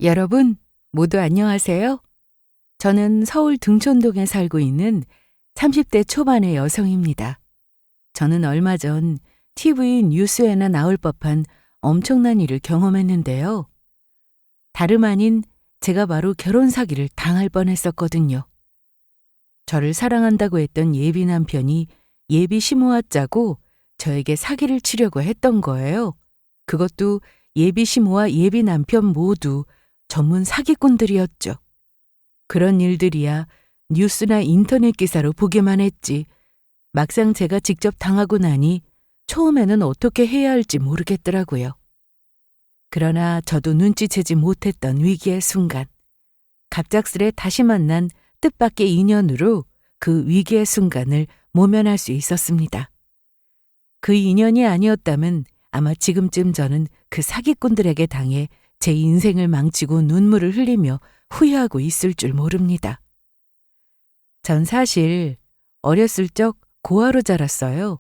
여러분, 모두 안녕하세요. 저는 서울 등촌동에 살고 있는 30대 초반의 여성입니다. 저는 얼마 전 TV 뉴스에나 나올 법한 엄청난 일을 경험했는데요. 다름 아닌 제가 바로 결혼 사기를 당할 뻔했었거든요. 저를 사랑한다고 했던 예비 남편이 예비 시모와 짜고 저에게 사기를 치려고 했던 거예요. 그것도 예비 시모와 예비 남편 모두 전문 사기꾼들이었죠. 그런 일들이야 뉴스나 인터넷 기사로 보기만 했지 막상 제가 직접 당하고 나니 처음에는 어떻게 해야 할지 모르겠더라고요. 그러나 저도 눈치채지 못했던 위기의 순간, 갑작스레 다시 만난 뜻밖의 인연으로 그 위기의 순간을 모면할 수 있었습니다. 그 인연이 아니었다면 아마 지금쯤 저는 그 사기꾼들에게 당해 제 인생을 망치고 눈물을 흘리며 후회하고 있을 줄 모릅니다. 전 사실 어렸을 적 고아로 자랐어요.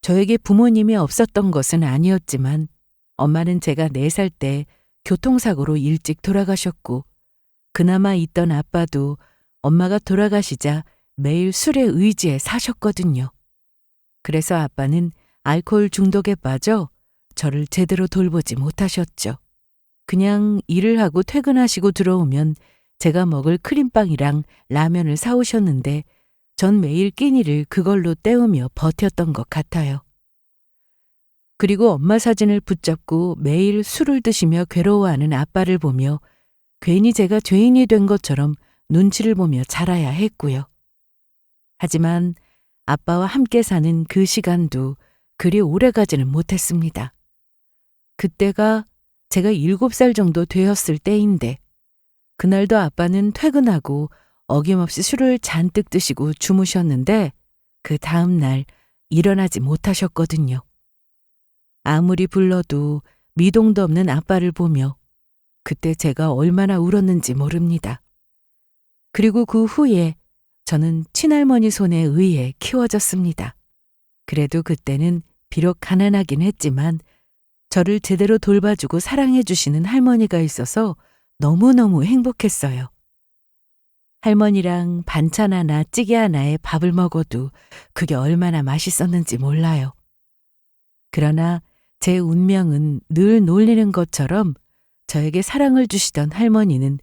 저에게 부모님이 없었던 것은 아니었지만 엄마는 제가 4살 때 교통사고로 일찍 돌아가셨고 그나마 있던 아빠도 엄마가 돌아가시자 매일 술에 의지해 사셨거든요. 그래서 아빠는 알코올 중독에 빠져 저를 제대로 돌보지 못하셨죠. 그냥 일을 하고 퇴근하시고 들어오면 제가 먹을 크림빵이랑 라면을 사오셨는데 전 매일 끼니를 그걸로 때우며 버텼던 것 같아요. 그리고 엄마 사진을 붙잡고 매일 술을 드시며 괴로워하는 아빠를 보며 괜히 제가 죄인이 된 것처럼 눈치를 보며 자라야 했고요. 하지만 아빠와 함께 사는 그 시간도 그리 오래가지는 못했습니다. 그때가 제가 7살 정도 되었을 때인데 그날도 아빠는 퇴근하고 어김없이 술을 잔뜩 드시고 주무셨는데 그 다음 날 일어나지 못하셨거든요. 아무리 불러도 미동도 없는 아빠를 보며 그때 제가 얼마나 울었는지 모릅니다. 그리고 그 후에 저는 친할머니 손에 의해 키워졌습니다. 그래도 그때는 비록 가난하긴 했지만 저를 제대로 돌봐주고 사랑해 주시는 할머니가 있어서 너무너무 행복했어요. 할머니랑 반찬 하나, 찌개 하나에 밥을 먹어도 그게 얼마나 맛있었는지 몰라요. 그러나 제 운명은 늘 놀리는 것처럼 저에게 사랑을 주시던 할머니는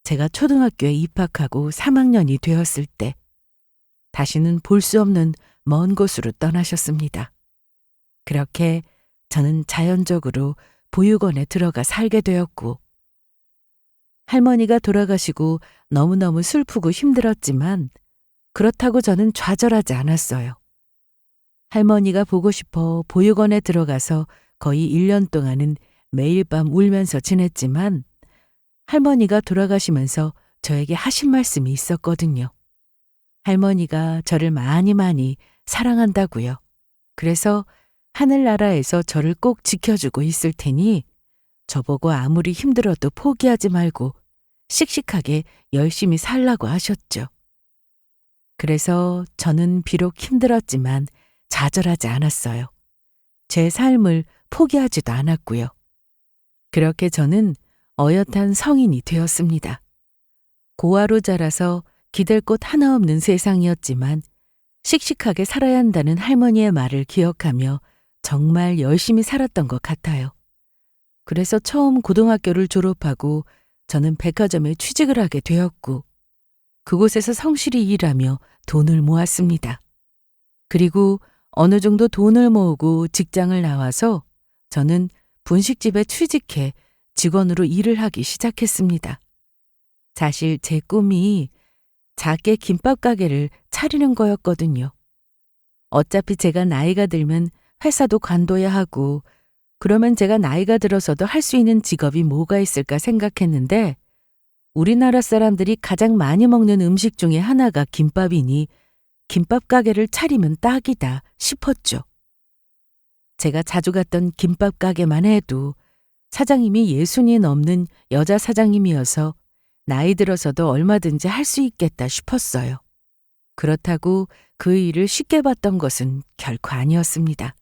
제가 초등학교에 입학하고 3학년이 되었을 때 다시는 볼 수 없는 먼 곳으로 떠나셨습니다. 그렇게 저는 자연적으로 보육원에 들어가 살게 되었고 할머니가 돌아가시고 너무너무 슬프고 힘들었지만 그렇다고 저는 좌절하지 않았어요. 할머니가 보고 싶어 보육원에 들어가서 거의 1년 동안은 매일 밤 울면서 지냈지만 할머니가 돌아가시면서 저에게 하신 말씀이 있었거든요. 할머니가 저를 많이 사랑한다고요. 그래서 하늘나라에서 저를 꼭 지켜주고 있을 테니 저보고 아무리 힘들어도 포기하지 말고 씩씩하게 열심히 살라고 하셨죠. 그래서 저는 비록 힘들었지만 좌절하지 않았어요. 제 삶을 포기하지도 않았고요. 그렇게 저는 어엿한 성인이 되었습니다. 고아로 자라서 기댈 곳 하나 없는 세상이었지만 씩씩하게 살아야 한다는 할머니의 말을 기억하며 정말 열심히 살았던 것 같아요. 그래서 처음 고등학교를 졸업하고 저는 백화점에 취직을 하게 되었고 그곳에서 성실히 일하며 돈을 모았습니다. 그리고 어느 정도 돈을 모으고 직장을 나와서 저는 분식집에 취직해 직원으로 일을 하기 시작했습니다. 사실 제 꿈이 작게 김밥 가게를 차리는 거였거든요. 어차피 제가 나이가 들면 회사도 관둬야 하고 그러면 제가 나이가 들어서도 할 수 있는 직업이 뭐가 있을까 생각했는데 우리나라 사람들이 가장 많이 먹는 음식 중에 하나가 김밥이니 김밥 가게를 차리면 딱이다 싶었죠. 제가 자주 갔던 김밥 가게만 해도 사장님이 60이 넘는 여자 사장님이어서 나이 들어서도 얼마든지 할 수 있겠다 싶었어요. 그렇다고 그 일을 쉽게 봤던 것은 결코 아니었습니다.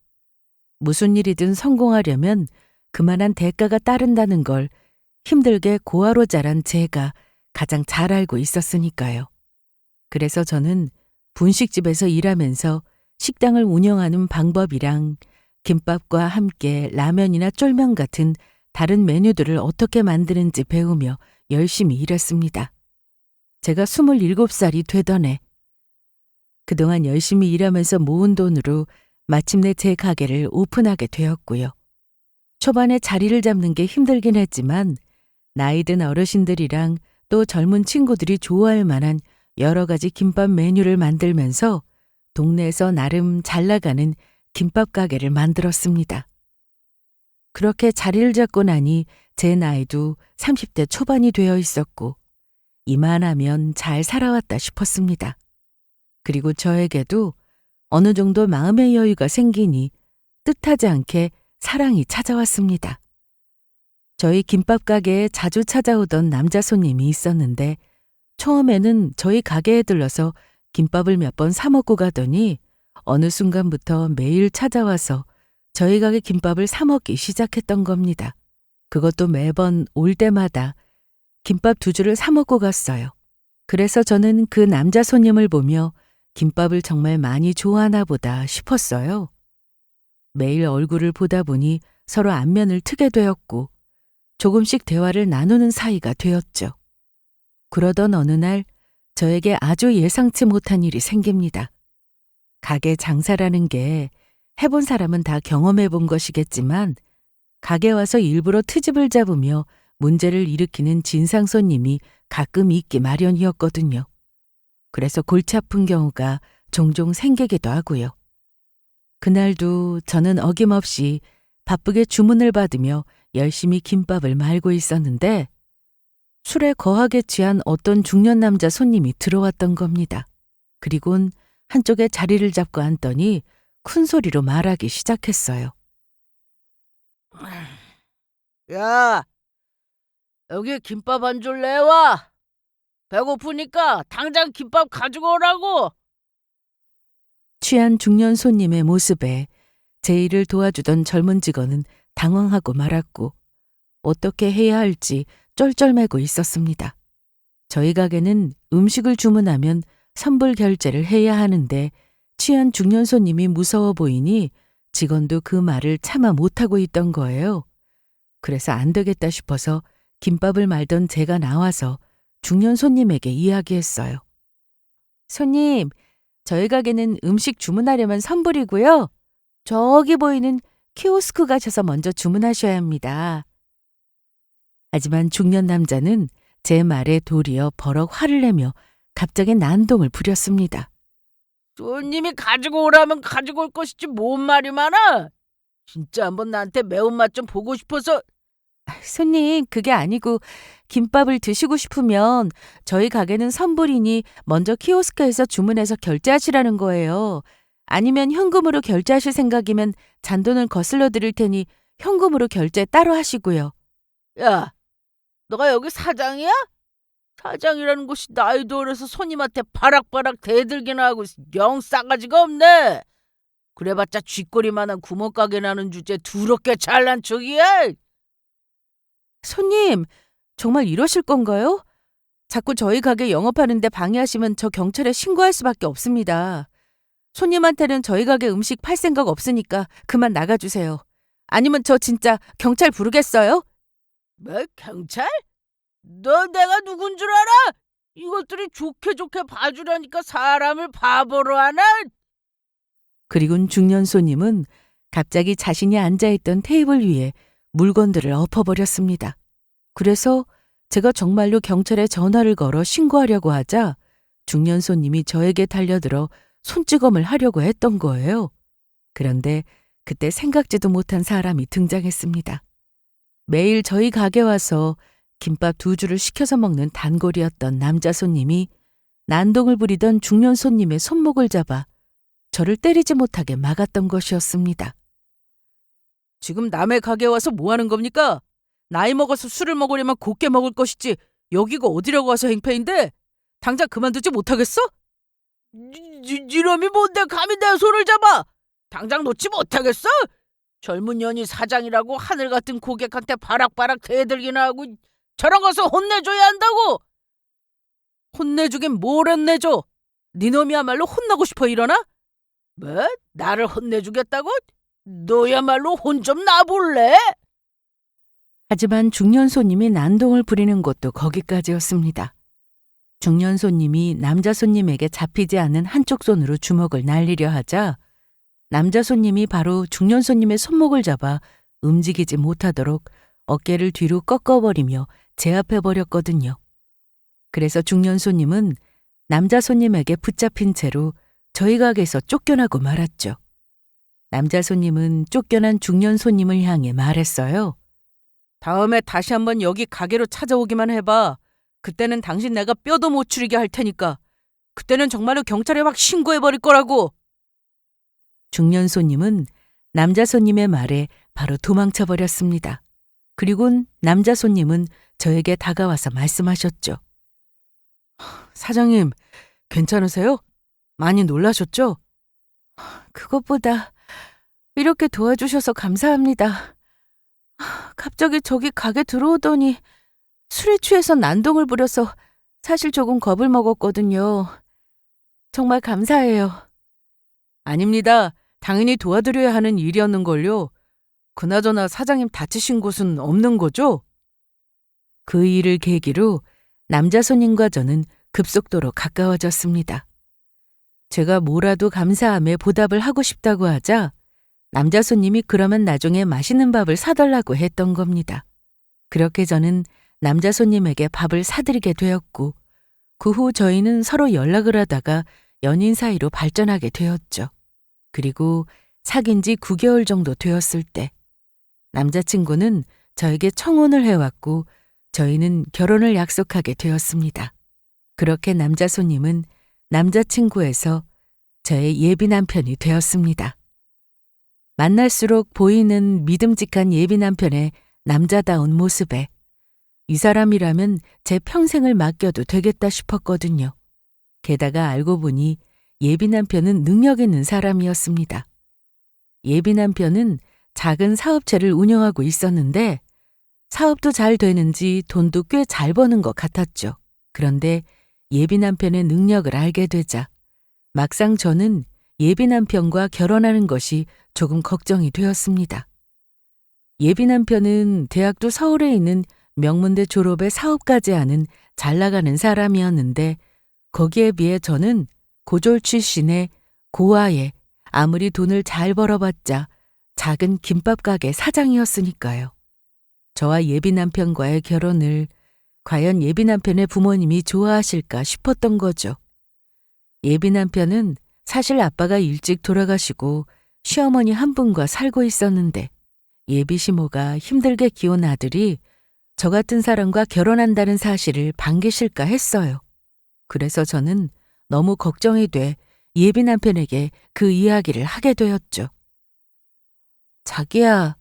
무슨 일이든 성공하려면 그만한 대가가 따른다는 걸 힘들게 고아로 자란 제가 가장 잘 알고 있었으니까요. 그래서 저는 분식집에서 일하면서 식당을 운영하는 방법이랑 김밥과 함께 라면이나 쫄면 같은 다른 메뉴들을 어떻게 만드는지 배우며 열심히 일했습니다. 제가 27살이 되던 해, 그동안 열심히 일하면서 모은 돈으로 마침내 제 가게를 오픈하게 되었고요. 초반에 자리를 잡는 게 힘들긴 했지만 나이 든 어르신들이랑 또 젊은 친구들이 좋아할 만한 여러 가지 김밥 메뉴를 만들면서 동네에서 나름 잘 나가는 김밥 가게를 만들었습니다. 그렇게 자리를 잡고 나니 제 나이도 30대 초반이 되어 있었고 이만하면 잘 살아왔다 싶었습니다. 그리고 저에게도 어느 정도 마음의 여유가 생기니 뜻하지 않게 사랑이 찾아왔습니다. 저희 김밥 가게에 자주 찾아오던 남자 손님이 있었는데 처음에는 저희 가게에 들러서 김밥을 몇 번 사 먹고 가더니 어느 순간부터 매일 찾아와서 저희 가게 김밥을 사 먹기 시작했던 겁니다. 그것도 매번 올 때마다 김밥 2줄을 사 먹고 갔어요. 그래서 저는 그 남자 손님을 보며 김밥을 정말 많이 좋아하나 보다 싶었어요. 매일 얼굴을 보다 보니 서로 안면을 트게 되었고 조금씩 대화를 나누는 사이가 되었죠. 그러던 어느 날 저에게 아주 예상치 못한 일이 생깁니다. 가게 장사라는 게 해본 사람은 다 경험해 본 것이겠지만 가게 와서 일부러 트집을 잡으며 문제를 일으키는 진상 손님이 가끔 있기 마련이었거든요. 그래서 골치 아픈 경우가 종종 생기기도 하고요. 그날도 저는 어김없이 바쁘게 주문을 받으며 열심히 김밥을 말고 있었는데 술에 거하게 취한 어떤 중년 남자 손님이 들어왔던 겁니다. 그리곤 한쪽에 자리를 잡고 앉더니 큰 소리로 말하기 시작했어요. 야, 여기 김밥 한 줄 내와. 배고프니까 당장 김밥 가지고 오라고. 취한 중년 손님의 모습에 제 일을 도와주던 젊은 직원은 당황하고 말았고 어떻게 해야 할지 쩔쩔매고 있었습니다. 저희 가게는 음식을 주문하면 선불 결제를 해야 하는데 취한 중년 손님이 무서워 보이니 직원도 그 말을 차마 못하고 있던 거예요. 그래서 안 되겠다 싶어서 김밥을 말던 제가 나와서 중년 손님에게 이야기했어요. 손님, 저희 가게는 음식 주문하려면 선불이고요. 저기 보이는 키오스크 가셔서 먼저 주문하셔야 합니다. 하지만 중년 남자는 제 말에 도리어 버럭 화를 내며 갑자기 난동을 부렸습니다. 손님이 가지고 오라면 가지고 올 것이지 뭔 말이 많아. 진짜 한번 나한테 매운맛 좀 보고 싶어서. 손님, 그게 아니고 김밥을 드시고 싶으면 저희 가게는 선불이니 먼저 키오스크에서 주문해서 결제하시라는 거예요. 아니면 현금으로 결제하실 생각이면 잔돈을 거슬러 드릴 테니 현금으로 결제 따로 하시고요. 야, 너가 여기 사장이야? 사장이라는 곳이 나이도 어려서 손님한테 바락바락 대들기나 하고 영 싸가지가 없네. 그래봤자 쥐꼬리만한 구멍가게 나는 주제 더럽게 잘난 척이야. 손님, 정말 이러실 건가요? 자꾸 저희 가게 영업하는데 방해하시면 저 경찰에 신고할 수밖에 없습니다. 손님한테는 저희 가게 음식 팔 생각 없으니까 그만 나가주세요. 아니면 저 진짜 경찰 부르겠어요? 뭐 경찰? 너 내가 누군 줄 알아? 이것들이 좋게 좋게 봐주려니까 사람을 바보로 하나? 그리곤 중년 손님은 갑자기 자신이 앉아있던 테이블 위에 물건들을 엎어버렸습니다. 그래서 제가 정말로 경찰에 전화를 걸어 신고하려고 하자 중년 손님이 저에게 달려들어 손찌검을 하려고 했던 거예요. 그런데 그때 생각지도 못한 사람이 등장했습니다. 매일 저희 가게 와서 김밥 2줄을 시켜서 먹는 단골이었던 남자 손님이 난동을 부리던 중년 손님의 손목을 잡아 저를 때리지 못하게 막았던 것이었습니다. 지금 남의 가게 와서 뭐 하는 겁니까? 나이 먹어서 술을 먹으려면 곱게 먹을 것이지 여기가 어디라고 와서 행패인데? 당장 그만두지 못하겠어? 니놈이 뭔데 감히 내 손을 잡아? 당장 놓지 못하겠어? 젊은 년이 사장이라고 하늘 같은 고객한테 바락바락 대들기나 하고 저런 것을 혼내줘야 한다고. 혼내주긴 뭘 혼내줘. 니놈이야말로 혼나고 싶어 이러나? 뭐? 나를 혼내주겠다고? 너야말로 혼 좀 놔볼래? 하지만 중년 손님이 난동을 부리는 것도 거기까지였습니다. 중년 손님이 남자 손님에게 잡히지 않는 한쪽 손으로 주먹을 날리려 하자 남자 손님이 바로 중년 손님의 손목을 잡아 움직이지 못하도록 어깨를 뒤로 꺾어버리며 제압해버렸거든요. 그래서 중년 손님은 남자 손님에게 붙잡힌 채로 저희 가게에서 쫓겨나고 말았죠. 남자 손님은 쫓겨난 중년 손님을 향해 말했어요. 다음에 다시 한번 여기 가게로 찾아오기만 해봐. 그때는 당신 내가 뼈도 못 추리게 할 테니까. 그때는 정말로 경찰에 확 신고해버릴 거라고. 중년 손님은 남자 손님의 말에 바로 도망쳐버렸습니다. 그리곤 남자 손님은 저에게 다가와서 말씀하셨죠. 사장님, 괜찮으세요? 많이 놀라셨죠? 그것보다 이렇게 도와주셔서 감사합니다. 갑자기 저기 가게 들어오더니 술에 취해서 난동을 부려서 사실 조금 겁을 먹었거든요. 정말 감사해요. 아닙니다. 당연히 도와드려야 하는 일이었는걸요. 그나저나 사장님 다치신 곳은 없는 거죠? 그 일을 계기로 남자 손님과 저는 급속도로 가까워졌습니다. 제가 뭐라도 감사함에 보답을 하고 싶다고 하자 남자 손님이 그러면 나중에 맛있는 밥을 사달라고 했던 겁니다. 그렇게 저는 남자 손님에게 밥을 사드리게 되었고 그 후 저희는 서로 연락을 하다가 연인 사이로 발전하게 되었죠. 그리고 사귄 지 9개월 정도 되었을 때 남자친구는 저에게 청혼을 해왔고 저희는 결혼을 약속하게 되었습니다. 그렇게 남자 손님은 남자친구에서 저의 예비 남편이 되었습니다. 만날수록 보이는 믿음직한 예비 남편의 남자다운 모습에 이 사람이라면 제 평생을 맡겨도 되겠다 싶었거든요. 게다가 알고 보니 예비 남편은 능력 있는 사람이었습니다. 예비 남편은 작은 사업체를 운영하고 있었는데 사업도 잘 되는지 돈도 꽤 잘 버는 것 같았죠. 그런데 예비 남편의 능력을 알게 되자 막상 저는 예비 남편과 결혼하는 것이 조금 걱정이 되었습니다. 예비 남편은 대학도 서울에 있는 명문대 졸업에 사업까지 하는 잘 나가는 사람이었는데 거기에 비해 저는 고졸 출신의 고아에 아무리 돈을 잘 벌어봤자 작은 김밥 가게 사장이었으니까요. 저와 예비 남편과의 결혼을 과연 예비 남편의 부모님이 좋아하실까 싶었던 거죠. 예비 남편은 사실 아빠가 일찍 돌아가시고 시어머니 한 분과 살고 있었는데 예비 시모가 힘들게 키운 아들이 저 같은 사람과 결혼한다는 사실을 반기실까 했어요. 그래서 저는 너무 걱정이 돼 예비 남편에게 그 이야기를 하게 되었죠. 자기야,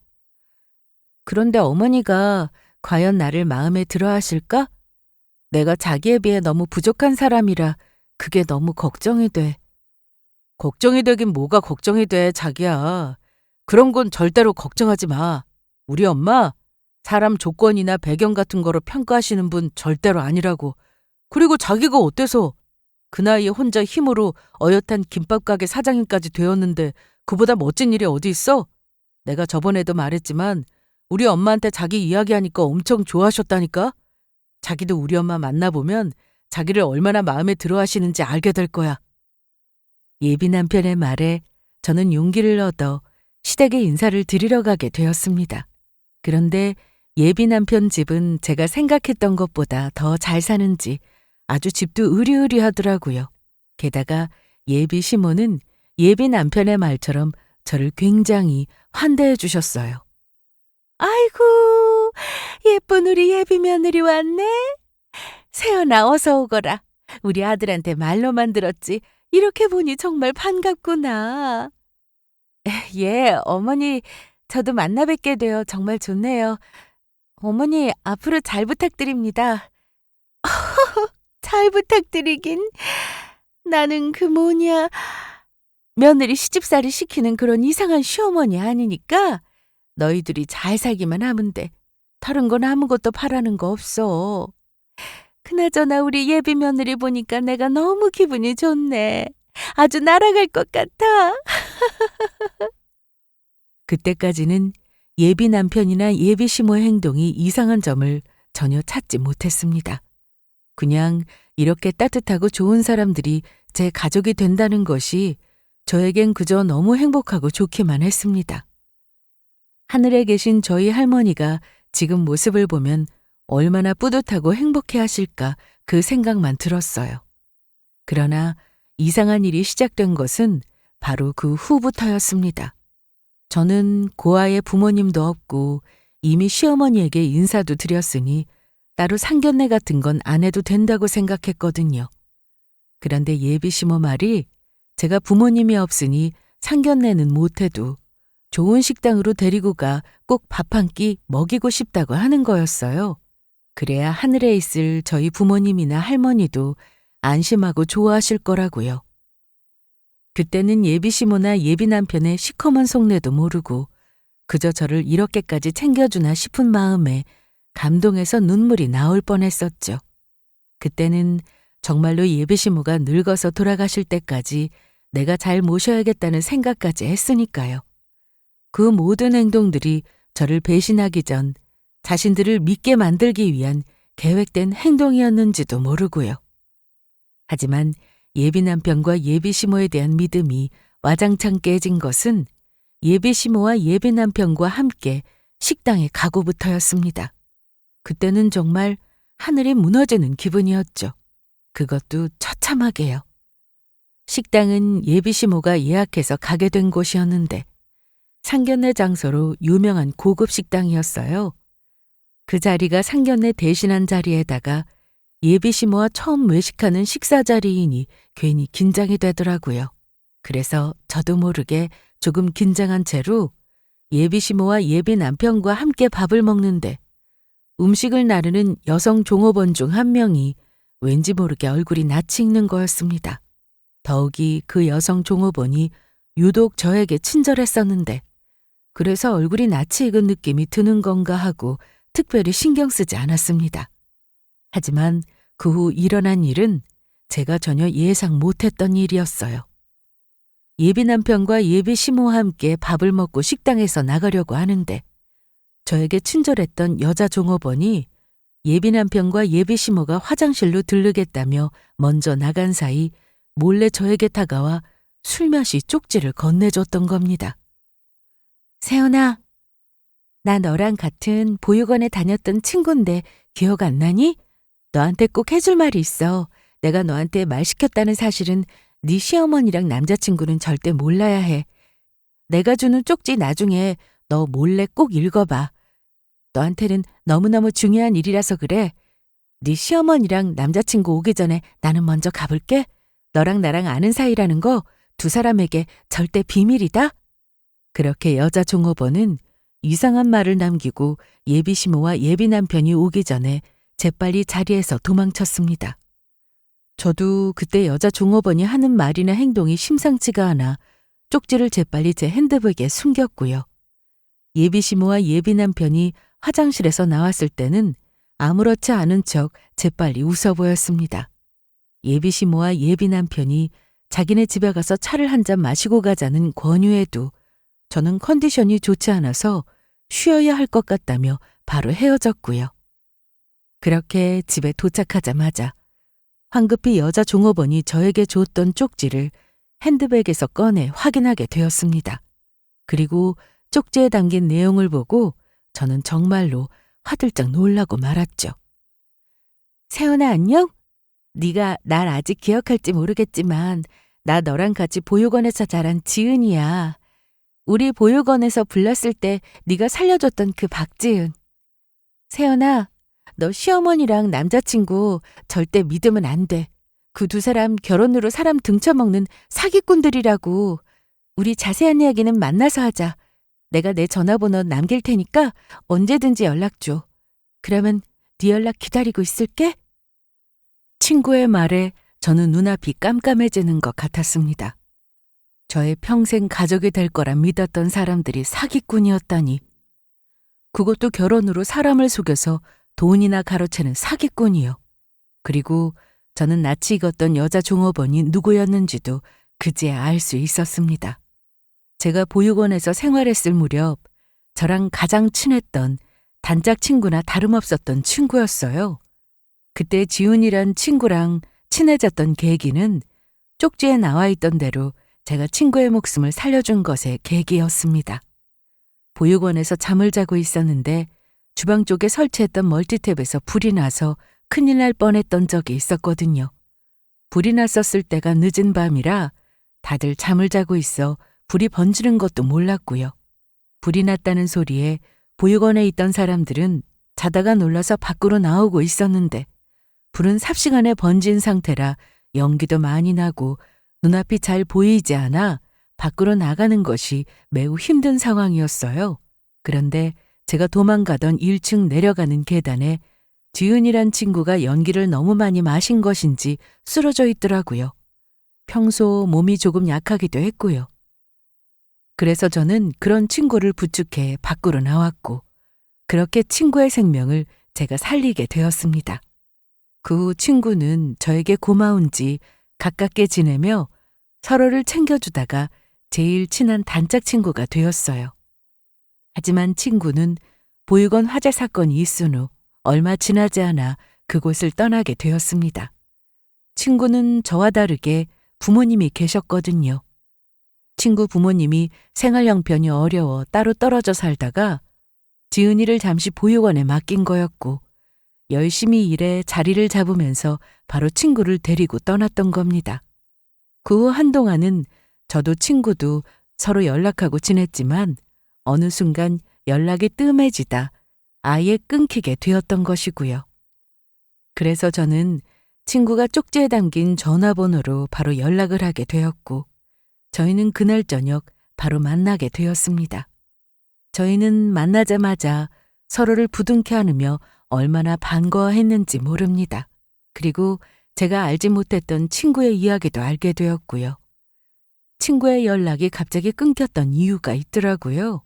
그런데 어머니가 과연 나를 마음에 들어 하실까? 내가 자기에 비해 너무 부족한 사람이라 그게 너무 걱정이 돼. 걱정이 되긴 뭐가 걱정이 돼, 자기야. 그런 건 절대로 걱정하지 마. 우리 엄마 사람 조건이나 배경 같은 거로 평가하시는 분 절대로 아니라고. 그리고 자기가 어때서? 그 나이에 혼자 힘으로 어엿한 김밥 가게 사장님까지 되었는데 그보다 멋진 일이 어디 있어? 내가 저번에도 말했지만 우리 엄마한테 자기 이야기하니까 엄청 좋아하셨다니까? 자기도 우리 엄마 만나보면 자기를 얼마나 마음에 들어 하시는지 알게 될 거야. 예비 남편의 말에 저는 용기를 얻어 시댁에 인사를 드리러 가게 되었습니다. 그런데 예비 남편 집은 제가 생각했던 것보다 더 잘 사는지 아주 집도 으리으리하더라고요. 게다가 예비 시모는 예비 남편의 말처럼 저를 굉장히 환대해 주셨어요. 아이고, 예쁜 우리 예비 며느리 왔네. 세연아, 어서 오거라. 우리 아들한테 말로만 들었지 이렇게 보니 정말 반갑구나. 예, 어머니, 저도 만나 뵙게 되어 정말 좋네요. 어머니, 앞으로 잘 부탁드립니다. 잘 부탁드리긴. 나는 그 뭐냐, 며느리 시집살이 시키는 그런 이상한 시어머니 아니니까 너희들이 잘 살기만 하면 돼. 다른 건 아무것도 바라는 거 없어. 그나저나 우리 예비 며느리 보니까 내가 너무 기분이 좋네. 아주 날아갈 것 같아. 그때까지는 예비 남편이나 예비 시모의 행동이 이상한 점을 전혀 찾지 못했습니다. 그냥 이렇게 따뜻하고 좋은 사람들이 제 가족이 된다는 것이 저에겐 그저 너무 행복하고 좋기만 했습니다. 하늘에 계신 저희 할머니가 지금 모습을 보면 얼마나 뿌듯하고 행복해 하실까 그 생각만 들었어요. 그러나 이상한 일이 시작된 것은 바로 그 후부터였습니다. 저는 고아의 부모님도 없고 이미 시어머니에게 인사도 드렸으니 따로 상견례 같은 건 안 해도 된다고 생각했거든요. 그런데 예비 시모 말이 제가 부모님이 없으니 상견례는 못해도 좋은 식당으로 데리고 가 꼭 밥 한 끼 먹이고 싶다고 하는 거였어요. 그래야 하늘에 있을 저희 부모님이나 할머니도 안심하고 좋아하실 거라고요. 그때는 예비 시모나 예비 남편의 시커먼 속내도 모르고 그저 저를 이렇게까지 챙겨주나 싶은 마음에 감동해서 눈물이 나올 뻔했었죠. 그때는 정말로 예비 시모가 늙어서 돌아가실 때까지 내가 잘 모셔야겠다는 생각까지 했으니까요. 그 모든 행동들이 저를 배신하기 전 자신들을 믿게 만들기 위한 계획된 행동이었는지도 모르고요. 하지만 예비 남편과 예비 시모에 대한 믿음이 와장창 깨진 것은 예비 시모와 예비 남편과 함께 식당에 가고부터였습니다. 그때는 정말 하늘이 무너지는 기분이었죠. 그것도 처참하게요. 식당은 예비 시모가 예약해서 가게 된 곳이었는데 상견례 장소로 유명한 고급 식당이었어요. 그 자리가 상견례 대신한 자리에다가 예비 시모와 처음 외식하는 식사 자리이니 괜히 긴장이 되더라고요. 그래서 저도 모르게 조금 긴장한 채로 예비 시모와 예비 남편과 함께 밥을 먹는데 음식을 나르는 여성 종업원 중 한 명이 왠지 모르게 얼굴이 낯이 익는 거였습니다. 더욱이 그 여성 종업원이 유독 저에게 친절했었는데 그래서 얼굴이 낯이 익은 느낌이 드는 건가 하고 특별히 신경 쓰지 않았습니다. 하지만 그 후 일어난 일은 제가 전혀 예상 못했던 일이었어요. 예비 남편과 예비 시모와 함께 밥을 먹고 식당에서 나가려고 하는데 저에게 친절했던 여자 종업원이 예비 남편과 예비 시모가 화장실로 들르겠다며 먼저 나간 사이 몰래 저에게 다가와 술맛이 쪽지를 건네줬던 겁니다. 세연아, 나 너랑 같은 보육원에 다녔던 친구인데 기억 안 나니? 너한테 꼭 해줄 말이 있어. 내가 너한테 말 시켰다는 사실은 네 시어머니랑 남자친구는 절대 몰라야 해. 내가 주는 쪽지 나중에 너 몰래 꼭 읽어봐. 너한테는 너무너무 중요한 일이라서 그래. 네 시어머니랑 남자친구 오기 전에 나는 먼저 가볼게. 너랑 나랑 아는 사이라는 거 두 사람에게 절대 비밀이다. 그렇게 여자 종업원은 이상한 말을 남기고 예비 시모와 예비 남편이 오기 전에 재빨리 자리에서 도망쳤습니다. 저도 그때 여자 종업원이 하는 말이나 행동이 심상치가 않아 쪽지를 재빨리 제 핸드백에 숨겼고요. 예비 시모와 예비 남편이 화장실에서 나왔을 때는 아무렇지 않은 척 재빨리 웃어 보였습니다. 예비 시모와 예비 남편이 자기네 집에 가서 차를 한 잔 마시고 가자는 권유에도 저는 컨디션이 좋지 않아서 쉬어야 할 것 같다며 바로 헤어졌고요. 그렇게 집에 도착하자마자 황급히 여자 종업원이 저에게 줬던 쪽지를 핸드백에서 꺼내 확인하게 되었습니다. 그리고 쪽지에 담긴 내용을 보고 저는 정말로 화들짝 놀라고 말았죠. 세연아 안녕? 네가 날 아직 기억할지 모르겠지만 나 너랑 같이 보육원에서 자란 지은이야. 우리 보육원에서 불렀을 때 네가 살려줬던 그 박지은. 세연아, 너 시어머니랑 남자친구 절대 믿으면 안 돼. 그 두 사람 결혼으로 사람 등쳐먹는 사기꾼들이라고. 우리 자세한 이야기는 만나서 하자. 내가 내 전화번호 남길 테니까 언제든지 연락 줘. 그러면 네 연락 기다리고 있을게. 친구의 말에 저는 눈앞이 깜깜해지는 것 같았습니다. 저의 평생 가족이 될 거라 믿었던 사람들이 사기꾼이었다니. 그것도 결혼으로 사람을 속여서 돈이나 가로채는 사기꾼이요. 그리고 저는 낯이 익었던 여자 종업원이 누구였는지도 그제야 알 수 있었습니다. 제가 보육원에서 생활했을 무렵 저랑 가장 친했던 단짝 친구나 다름없었던 친구였어요. 그때 지훈이란 친구랑 친해졌던 계기는 쪽지에 나와 있던 대로 제가 친구의 목숨을 살려준 것의 계기였습니다. 보육원에서 잠을 자고 있었는데 주방 쪽에 설치했던 멀티탭에서 불이 나서 큰일 날 뻔했던 적이 있었거든요. 불이 났었을 때가 늦은 밤이라 다들 잠을 자고 있어 불이 번지는 것도 몰랐고요. 불이 났다는 소리에 보육원에 있던 사람들은 자다가 놀라서 밖으로 나오고 있었는데 불은 삽시간에 번진 상태라 연기도 많이 나고 눈앞이 잘 보이지 않아 밖으로 나가는 것이 매우 힘든 상황이었어요. 그런데 제가 도망가던 1층 내려가는 계단에 지은이란 친구가 연기를 너무 많이 마신 것인지 쓰러져 있더라고요. 평소 몸이 조금 약하기도 했고요. 그래서 저는 그런 친구를 부축해 밖으로 나왔고 그렇게 친구의 생명을 제가 살리게 되었습니다. 그 후 친구는 저에게 고마운지 가깝게 지내며 서로를 챙겨주다가 제일 친한 단짝 친구가 되었어요. 하지만 친구는 보육원 화재 사건이 있은 후 얼마 지나지 않아 그곳을 떠나게 되었습니다. 친구는 저와 다르게 부모님이 계셨거든요. 친구 부모님이 생활 형편이 어려워 따로 떨어져 살다가 지은이를 잠시 보육원에 맡긴 거였고 열심히 일해 자리를 잡으면서 바로 친구를 데리고 떠났던 겁니다. 그 후 한동안은 저도 친구도 서로 연락하고 지냈지만 어느 순간 연락이 뜸해지다 아예 끊기게 되었던 것이고요. 그래서 저는 친구가 쪽지에 담긴 전화번호로 바로 연락을 하게 되었고 저희는 그날 저녁 바로 만나게 되었습니다. 저희는 만나자마자 서로를 부둥켜 안으며 얼마나 반가워했는지 모릅니다. 그리고 제가 알지 못했던 친구의 이야기도 알게 되었고요. 친구의 연락이 갑자기 끊겼던 이유가 있더라고요.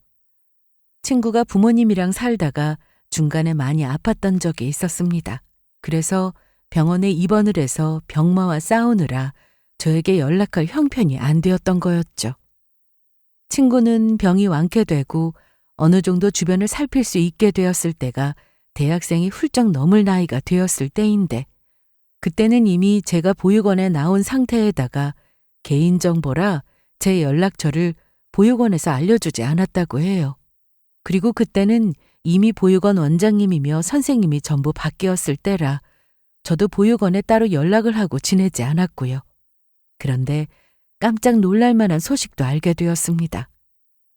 친구가 부모님이랑 살다가 중간에 많이 아팠던 적이 있었습니다. 그래서 병원에 입원을 해서 병마와 싸우느라 저에게 연락할 형편이 안 되었던 거였죠. 친구는 병이 완쾌되고 어느 정도 주변을 살필 수 있게 되었을 때가 대학생이 훌쩍 넘을 나이가 되었을 때인데 그때는 이미 제가 보육원에 나온 상태에다가 개인정보라 제 연락처를 보육원에서 알려주지 않았다고 해요. 그리고 그때는 이미 보육원 원장님이며 선생님이 전부 바뀌었을 때라 저도 보육원에 따로 연락을 하고 지내지 않았고요. 그런데 깜짝 놀랄 만한 소식도 알게 되었습니다.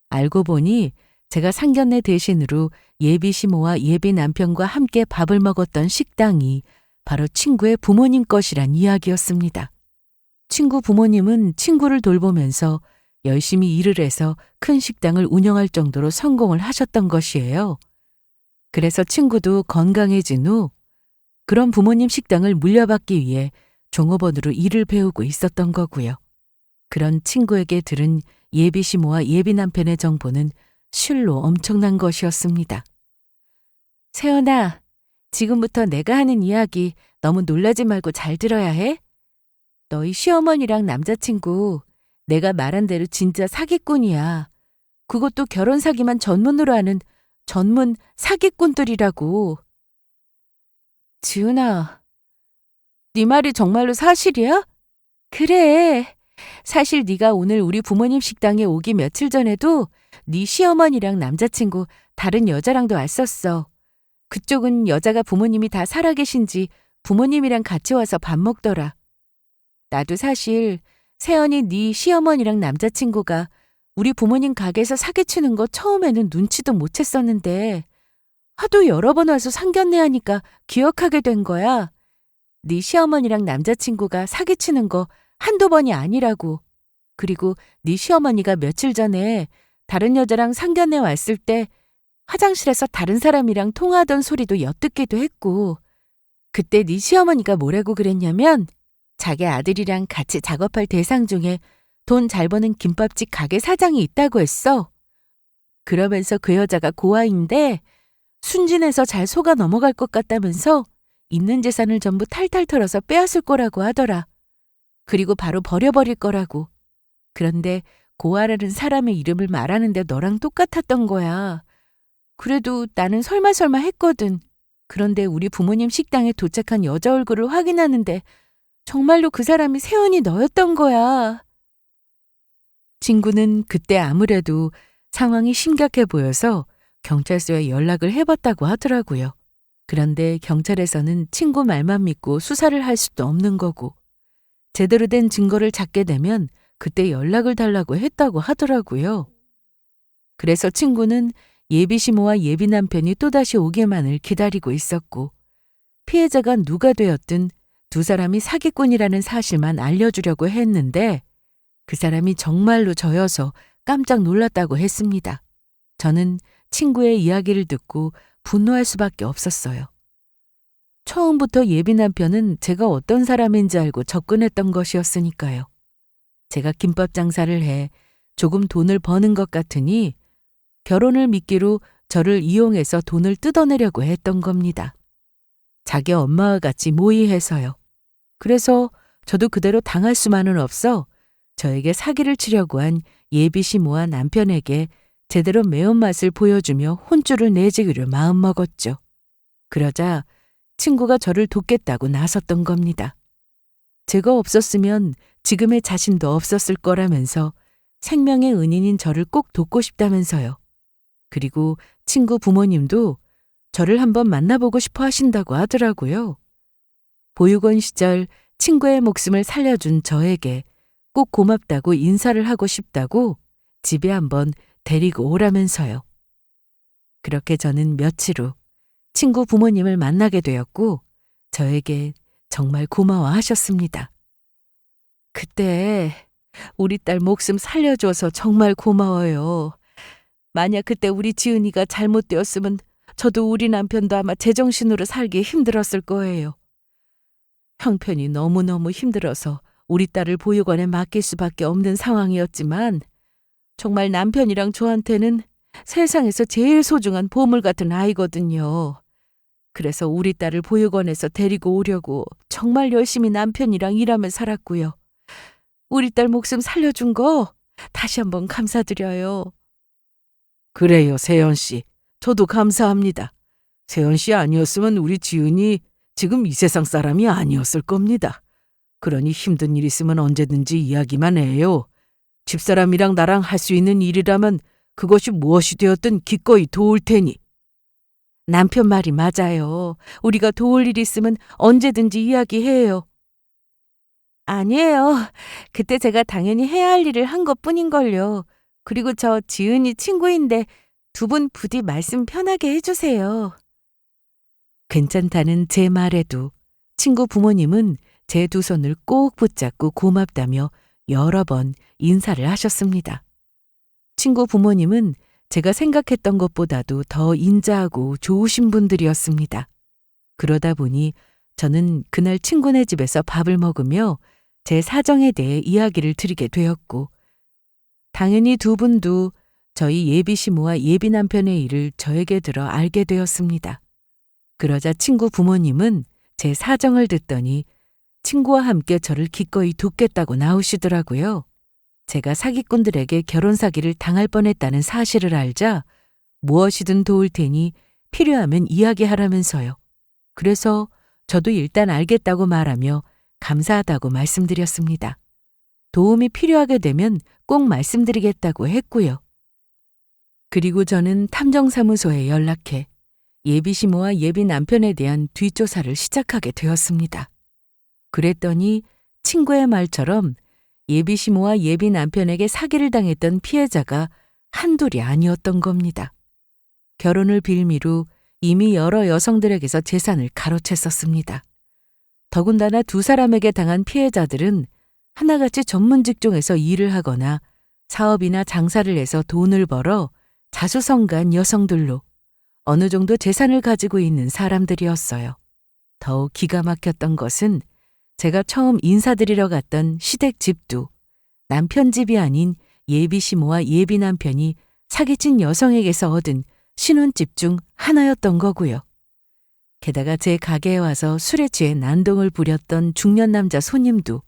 알고 보니 제가 상견례 대신으로 예비 시모와 예비 남편과 함께 밥을 먹었던 식당이 바로 친구의 부모님 것이란 이야기였습니다. 친구 부모님은 친구를 돌보면서 열심히 일을 해서 큰 식당을 운영할 정도로 성공을 하셨던 것이에요. 그래서 친구도 건강해진 후 그런 부모님 식당을 물려받기 위해 종업원으로 일을 배우고 있었던 거고요. 그런 친구에게 들은 예비 시모와 예비 남편의 정보는 실로 엄청난 것이었습니다. 세연아, 지금부터 내가 하는 이야기 너무 놀라지 말고 잘 들어야 해. 너희 시어머니랑 남자친구 내가 말한 대로 진짜 사기꾼이야. 그것도 결혼 사기만 전문으로 하는 전문 사기꾼들이라고. 지은아, 네 말이 정말로 사실이야? 그래. 사실 네가 오늘 우리 부모님 식당에 오기 며칠 전에도 네 시어머니랑 남자친구 다른 여자랑도 왔었어. 그쪽은 여자가 부모님이 다 살아계신지 부모님이랑 같이 와서 밥 먹더라. 나도 사실 세연이 네 시어머니랑 남자친구가 우리 부모님 가게에서 사기치는 거 처음에는 눈치도 못 챘었는데 하도 여러 번 와서 상견례하니까 기억하게 된 거야. 네 시어머니랑 남자친구가 사기치는 거 한두 번이 아니라고. 그리고 네 시어머니가 며칠 전에 다른 여자랑 상견례 왔을 때 화장실에서 다른 사람이랑 통화하던 소리도 엿듣기도 했고 그때 네 시어머니가 뭐라고 그랬냐면 자기 아들이랑 같이 작업할 대상 중에 돈 잘 버는 김밥집 가게 사장이 있다고 했어. 그러면서 그 여자가 고아인데 순진해서 잘 속아 넘어갈 것 같다면서 있는 재산을 전부 탈탈 털어서 빼앗을 거라고 하더라. 그리고 바로 버려버릴 거라고. 그런데 고아라는 사람의 이름을 말하는데 너랑 똑같았던 거야. 그래도 나는 설마 했거든. 그런데 우리 부모님 식당에 도착한 여자 얼굴을 확인하는데 정말로 그 사람이 세연이 너였던 거야. 친구는 그때 아무래도 상황이 심각해 보여서 경찰서에 연락을 해봤다고 하더라고요. 그런데 경찰에서는 친구 말만 믿고 수사를 할 수도 없는 거고 제대로 된 증거를 찾게 되면 그때 연락을 달라고 했다고 하더라고요. 그래서 친구는 예비 시모와 예비 남편이 또다시 오기만을 기다리고 있었고 피해자가 누가 되었든 두 사람이 사기꾼이라는 사실만 알려주려고 했는데 그 사람이 정말로 저여서 깜짝 놀랐다고 했습니다. 저는 친구의 이야기를 듣고 분노할 수밖에 없었어요. 처음부터 예비 남편은 제가 어떤 사람인지 알고 접근했던 것이었으니까요. 제가 김밥 장사를 해 조금 돈을 버는 것 같으니 결혼을 미끼로 저를 이용해서 돈을 뜯어내려고 했던 겁니다. 자기 엄마와 같이 모의해서요. 그래서 저도 그대로 당할 수만은 없어 저에게 사기를 치려고 한 예비 시모와 남편에게 제대로 매운맛을 보여주며 혼쭐을 내주기를 마음먹었죠. 그러자 친구가 저를 돕겠다고 나섰던 겁니다. 제가 없었으면 지금의 자신도 없었을 거라면서 생명의 은인인 저를 꼭 돕고 싶다면서요. 그리고 친구 부모님도 저를 한번 만나보고 싶어 하신다고 하더라고요. 보육원 시절 친구의 목숨을 살려준 저에게 꼭 고맙다고 인사를 하고 싶다고 집에 한번 데리고 오라면서요. 그렇게 저는 며칠 후 친구 부모님을 만나게 되었고 저에게 정말 고마워하셨습니다. 그때 우리 딸 목숨 살려줘서 정말 고마워요. 만약 그때 우리 지은이가 잘못되었으면 저도 우리 남편도 아마 제정신으로 살기 힘들었을 거예요. 형편이 너무너무 힘들어서 우리 딸을 보육원에 맡길 수밖에 없는 상황이었지만 정말 남편이랑 저한테는 세상에서 제일 소중한 보물 같은 아이거든요. 그래서 우리 딸을 보육원에서 데리고 오려고 정말 열심히 남편이랑 일하며 살았고요. 우리 딸 목숨 살려준 거 다시 한번 감사드려요. 그래요, 세연 씨. 저도 감사합니다. 세연 씨 아니었으면 우리 지은이 지금 이 세상 사람이 아니었을 겁니다. 그러니 힘든 일 있으면 언제든지 이야기만 해요. 집사람이랑 나랑 할 수 있는 일이라면 그것이 무엇이 되었든 기꺼이 도울 테니. 남편 말이 맞아요. 우리가 도울 일 있으면 언제든지 이야기해요. 아니에요. 그때 제가 당연히 해야 할 일을 한 것뿐인걸요. 그리고 저 지은이 친구인데 두 분 부디 말씀 편하게 해주세요. 괜찮다는 제 말에도 친구 부모님은 제 두 손을 꼭 붙잡고 고맙다며 여러 번 인사를 하셨습니다. 친구 부모님은 제가 생각했던 것보다도 더 인자하고 좋으신 분들이었습니다. 그러다 보니 저는 그날 친구네 집에서 밥을 먹으며 제 사정에 대해 이야기를 드리게 되었고 당연히 두 분도 저희 예비 시모와 예비 남편의 일을 저에게 들어 알게 되었습니다. 그러자 친구 부모님은 제 사정을 듣더니 친구와 함께 저를 기꺼이 돕겠다고 나오시더라고요. 제가 사기꾼들에게 결혼 사기를 당할 뻔했다는 사실을 알자 무엇이든 도울 테니 필요하면 이야기하라면서요. 그래서 저도 일단 알겠다고 말하며 감사하다고 말씀드렸습니다. 도움이 필요하게 되면 꼭 말씀드리겠다고 했고요. 그리고 저는 탐정사무소에 연락해 예비 시모와 예비 남편에 대한 뒷조사를 시작하게 되었습니다. 그랬더니 친구의 말처럼 예비 시모와 예비 남편에게 사기를 당했던 피해자가 한둘이 아니었던 겁니다. 결혼을 빌미로 이미 여러 여성들에게서 재산을 가로챘었습니다. 더군다나 두 사람에게 당한 피해자들은 하나같이 전문 직종에서 일을 하거나 사업이나 장사를 해서 돈을 벌어 자수성가한 여성들로 어느 정도 재산을 가지고 있는 사람들이었어요. 더욱 기가 막혔던 것은 제가 처음 인사드리러 갔던 시댁 집도 남편 집이 아닌 예비 시모와 예비 남편이 사기친 여성에게서 얻은 신혼집 중 하나였던 거고요. 게다가 제 가게에 와서 술에 취해 난동을 부렸던 중년 남자 손님도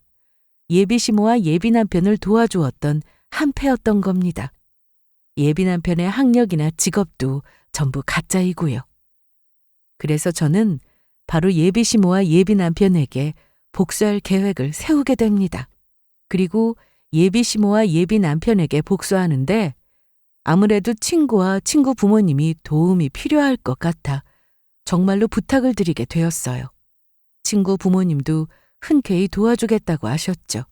예비 시모와 예비 남편을 도와주었던 한패였던 겁니다. 예비 남편의 학력이나 직업도 전부 가짜이고요. 그래서 저는 바로 예비 시모와 예비 남편에게 복수할 계획을 세우게 됩니다. 그리고 예비 시모와 예비 남편에게 복수하는데 아무래도 친구와 친구 부모님이 도움이 필요할 것 같아 정말로 부탁을 드리게 되었어요. 친구 부모님도 흔쾌히 도와주겠다고 하셨죠.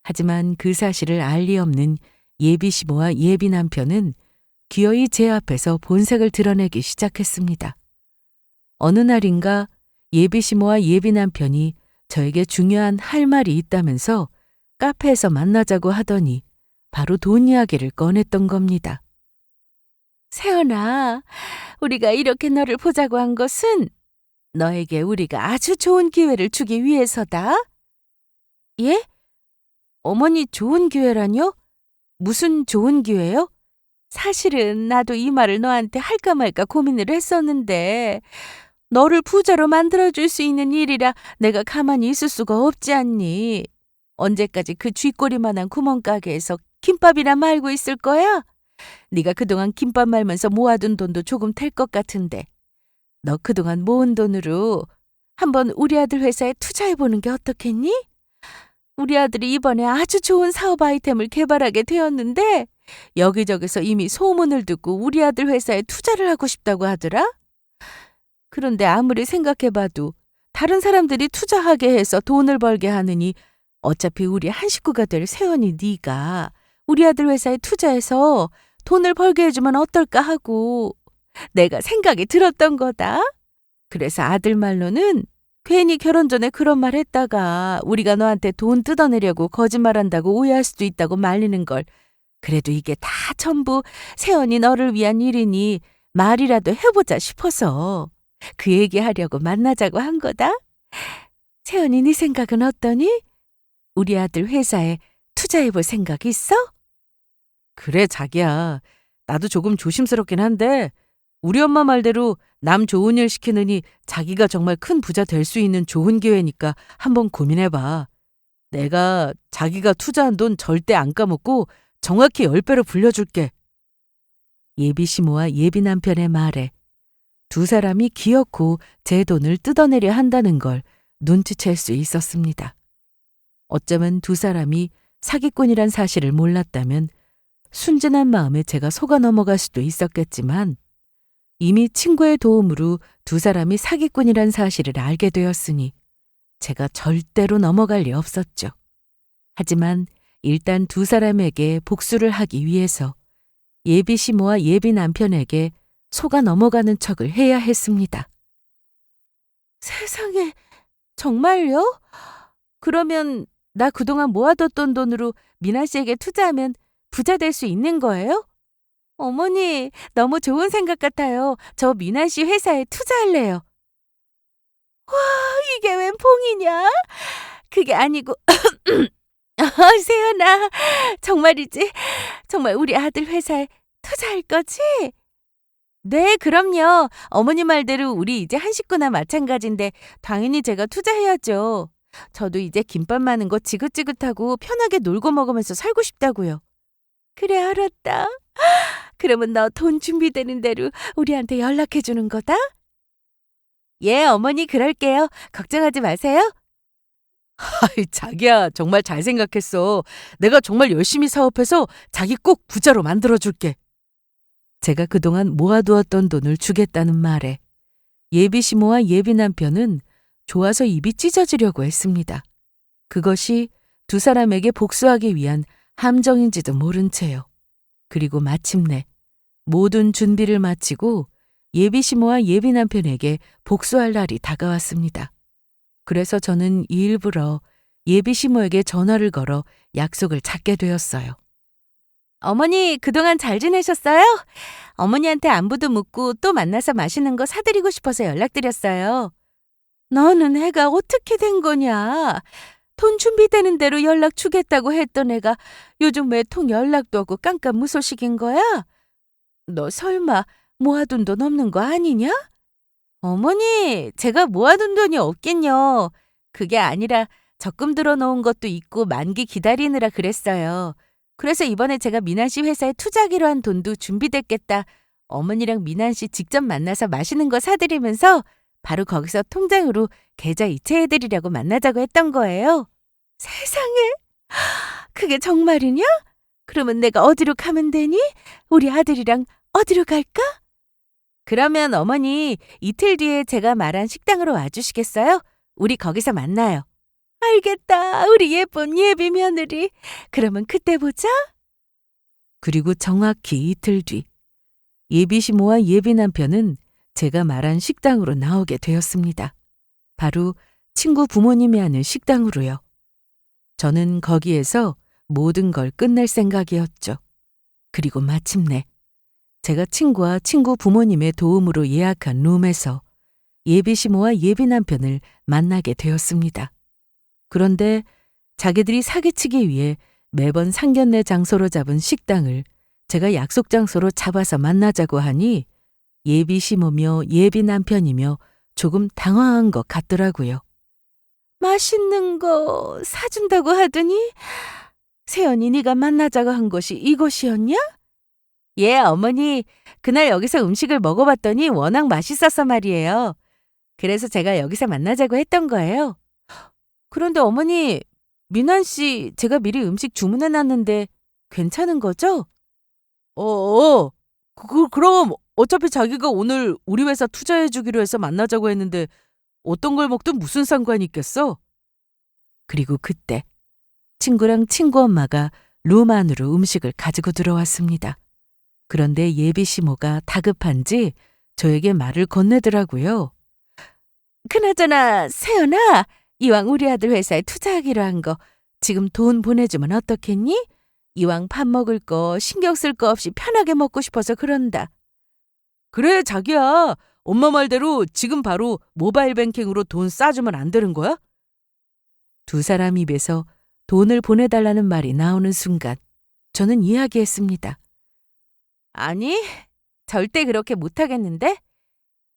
하지만 그 사실을 알 리 없는 예비 시모와 예비 남편은 기어이 제 앞에서 본색을 드러내기 시작했습니다. 어느 날인가 예비 시모와 예비 남편이 저에게 중요한 할 말이 있다면서 카페에서 만나자고 하더니 바로 돈 이야기를 꺼냈던 겁니다. 세연아, 우리가 이렇게 너를 보자고 한 것은 너에게 우리가 아주 좋은 기회를 주기 위해서다. 예? 어머니 좋은 기회라뇨? 무슨 좋은 기회요? 사실은 나도 이 말을 너한테 할까 말까 고민을 했었는데 너를 부자로 만들어줄 수 있는 일이라 내가 가만히 있을 수가 없지 않니? 언제까지 그 쥐꼬리만한 구멍가게에서 김밥이나 말고 있을 거야? 네가 그동안 김밥 말면서 모아둔 돈도 조금 될 것 같은데 너 그동안 모은 돈으로 한번 우리 아들 회사에 투자해보는 게 어떻겠니? 우리 아들이 이번에 아주 좋은 사업 아이템을 개발하게 되었는데 여기저기서 이미 소문을 듣고 우리 아들 회사에 투자를 하고 싶다고 하더라? 그런데 아무리 생각해봐도 다른 사람들이 투자하게 해서 돈을 벌게 하느니 어차피 우리 한 식구가 될 세연이 네가 우리 아들 회사에 투자해서 돈을 벌게 해주면 어떨까 하고 내가 생각이 들었던 거다. 그래서 아들 말로는 괜히 결혼 전에 그런 말 했다가 우리가 너한테 돈 뜯어내려고 거짓말한다고 오해할 수도 있다고 말리는 걸 그래도 이게 다 전부 세연이 너를 위한 일이니 말이라도 해보자 싶어서 그 얘기하려고 만나자고 한 거다. 세연이 네 생각은 어떠니? 우리 아들 회사에 투자해볼 생각 있어? 그래 자기야. 나도 조금 조심스럽긴 한데 우리 엄마 말대로 남 좋은 일 시키느니 자기가 정말 큰 부자 될 수 있는 좋은 기회니까 한번 고민해봐. 내가 자기가 투자한 돈 절대 안 까먹고 정확히 10배로 불려줄게. 예비 시모와 예비 남편의 말에 두 사람이 기어코 제 돈을 뜯어내려 한다는 걸 눈치챌 수 있었습니다. 어쩌면 두 사람이 사기꾼이란 사실을 몰랐다면 순진한 마음에 제가 속아 넘어갈 수도 있었겠지만 이미 친구의 도움으로 두 사람이 사기꾼이란 사실을 알게 되었으니 제가 절대로 넘어갈 리 없었죠. 하지만 일단 두 사람에게 복수를 하기 위해서 예비 시모와 예비 남편에게 속아 넘어가는 척을 해야 했습니다. 세상에, 정말요? 그러면 나 그동안 모아뒀던 돈으로 미나 씨에게 투자하면 부자 될 수 있는 거예요? 어머니, 너무 좋은 생각 같아요. 저 미나 씨 회사에 투자할래요. 와, 이게 웬 봉이냐? 그게 아니고, 세연아, 정말이지? 정말 우리 아들 회사에 투자할 거지? 네, 그럼요. 어머니 말대로 우리 이제 한 식구나 마찬가지인데 당연히 제가 투자해야죠. 저도 이제 김밥 많은 거 지긋지긋하고 편하게 놀고 먹으면서 살고 싶다고요. 그래, 알았다. 그러면 너 돈 준비되는 대로 우리한테 연락해 주는 거다? 예, 어머니 그럴게요. 걱정하지 마세요. 아이, 자기야, 정말 잘 생각했어. 내가 정말 열심히 사업해서 자기 꼭 부자로 만들어줄게. 제가 그동안 모아두었던 돈을 주겠다는 말에 예비 시모와 예비 남편은 좋아서 입이 찢어지려고 했습니다. 그것이 두 사람에게 복수하기 위한 함정인지도 모른 채요. 그리고 마침내 모든 준비를 마치고 예비 시모와 예비 남편에게 복수할 날이 다가왔습니다. 그래서 저는 일부러 예비 시모에게 전화를 걸어 약속을 잡게 되었어요. 어머니, 그동안 잘 지내셨어요? 어머니한테 안부도 묻고 또 만나서 맛있는 거 사드리고 싶어서 연락드렸어요. 너는 애가 어떻게 된 거냐? 돈 준비되는 대로 연락 주겠다고 했던 애가 요즘 왜 통 연락도 없고 깜깜무소식인 거야? 너 설마 모아둔 돈 없는 거 아니냐? 어머니, 제가 모아둔 돈이 없긴요. 그게 아니라 적금 들어놓은 것도 있고 만기 기다리느라 그랬어요. 그래서 이번에 제가 미난 씨 회사에 투자하기로 한 돈도 준비됐겠다. 어머니랑 미난 씨 직접 만나서 맛있는 거 사드리면서 바로 거기서 통장으로 계좌 이체해드리려고 만나자고 했던 거예요. 세상에! 그게 정말이냐? 그러면 내가 어디로 가면 되니? 우리 아들이랑 어디로 갈까? 그러면 어머니 이틀 뒤에 제가 말한 식당으로 와주시겠어요? 우리 거기서 만나요. 알겠다. 우리 예쁜 예비 며느리. 그러면 그때 보자. 그리고 정확히 이틀 뒤 예비 시모와 예비 남편은 제가 말한 식당으로 나오게 되었습니다. 바로 친구 부모님이 하는 식당으로요. 저는 거기에서 모든 걸 끝낼 생각이었죠. 그리고 마침내 제가 친구와 친구 부모님의 도움으로 예약한 룸에서 예비 시모와 예비 남편을 만나게 되었습니다. 그런데 자기들이 사기치기 위해 매번 상견례 장소로 잡은 식당을 제가 약속 장소로 잡아서 만나자고 하니 예비 시모며 예비 남편이며 조금 당황한 것 같더라고요. 맛있는 거 사준다고 하더니 세연이 네가 만나자고 한 곳이 이곳이었냐? 예, 어머니. 그날 여기서 음식을 먹어봤더니 워낙 맛있어서 말이에요. 그래서 제가 여기서 만나자고 했던 거예요. 그런데 어머니, 미난 씨 제가 미리 음식 주문해놨는데 괜찮은 거죠? 그럼 어차피 자기가 오늘 우리 회사 투자해주기로 해서 만나자고 했는데 어떤 걸 먹든 무슨 상관이 있겠어? 그리고 그때 친구랑 친구 엄마가 룸 안으로 음식을 가지고 들어왔습니다. 그런데 예비 시모가 다급한지 저에게 말을 건네더라고요. 그나저나 세연아, 이왕 우리 아들 회사에 투자하기로 한 거 지금 돈 보내주면 어떻겠니? 이왕 밥 먹을 거 신경 쓸 거 없이 편하게 먹고 싶어서 그런다. 그래 자기야, 엄마 말대로 지금 바로 모바일 뱅킹으로 돈 싸주면 안 되는 거야? 두 사람 입에서 돈을 보내달라는 말이 나오는 순간 저는 이야기했습니다. 아니, 절대 그렇게 못하겠는데?